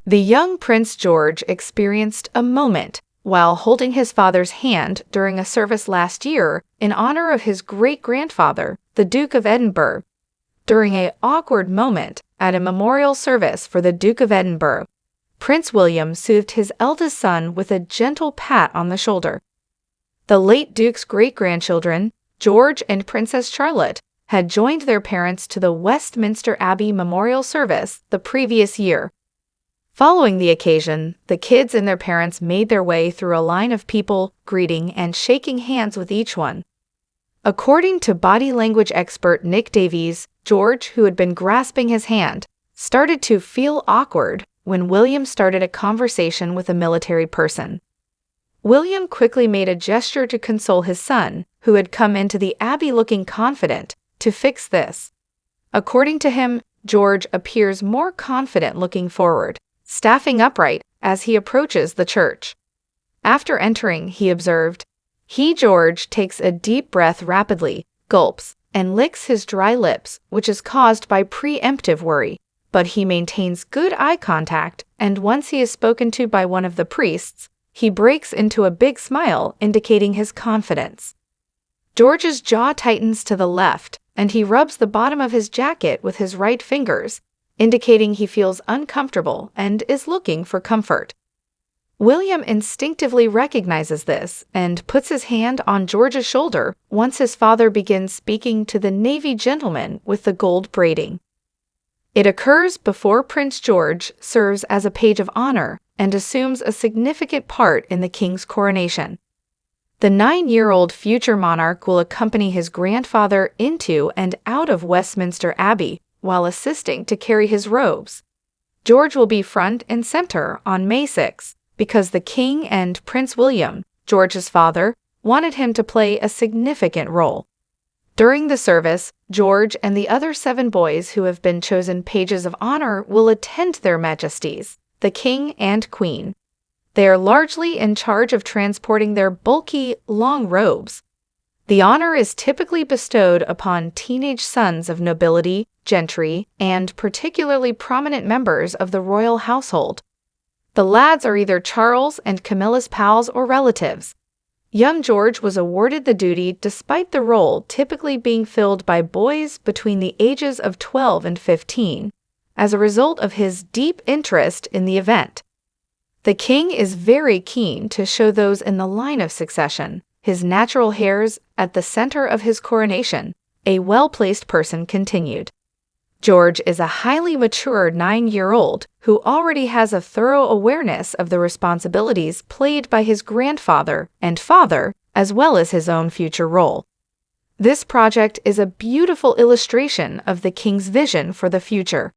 The young Prince George experienced a moment while holding his father's hand during a service last year in honor of his great-grandfather, the Duke of Edinburgh. During an awkward moment at a memorial service for the Duke of Edinburgh, Prince William soothed his eldest son with a gentle pat on the shoulder. The late Duke's great-grandchildren, George and Princess Charlotte, had joined their parents to the Westminster Abbey memorial service the previous year. Following the occasion, the kids and their parents made their way through a line of people, greeting and shaking hands with each one. According to body language expert Nick Davies, George, who had been grasping his hand, started to feel awkward when William started a conversation with a military person. William quickly made a gesture to console his son, who had come into the Abbey looking confident, to fix this. According to him, George appears more confident looking forward, staffing upright as he approaches the church. After entering, he observed, George takes a deep breath rapidly, gulps, and licks his dry lips, which is caused by preemptive worry, but he maintains good eye contact, and once he is spoken to by one of the priests, he breaks into a big smile, indicating his confidence. George's jaw tightens to the left, and he rubs the bottom of his jacket with his right fingers, indicating he feels uncomfortable and is looking for comfort. William instinctively recognizes this and puts his hand on George's shoulder once his father begins speaking to the navy gentleman with the gold braiding. It occurs before Prince George serves as a page of honor and assumes a significant part in the king's coronation. The 9-year-old future monarch will accompany his grandfather into and out of Westminster Abbey while assisting to carry his robes. George will be front and center on May 6 because the king and Prince William, George's father, wanted him to play a significant role. During the service, George and the other 7 boys who have been chosen pages of honor will attend their majesties, the king and queen. They are largely in charge of transporting their bulky, long robes. The honor is typically bestowed upon teenage sons of nobility, gentry, and particularly prominent members of the royal household. The lads are either Charles and Camilla's pals or relatives. Young George was awarded the duty despite the role typically being filled by boys between the ages of 12 and 15, as a result of his deep interest in the event. The king is very keen to show those in the line of succession his natural hairs at the center of his coronation, a well-placed person continued. George is a highly mature 9-year-old who already has a thorough awareness of the responsibilities played by his grandfather and father, as well as his own future role. This project is a beautiful illustration of the king's vision for the future.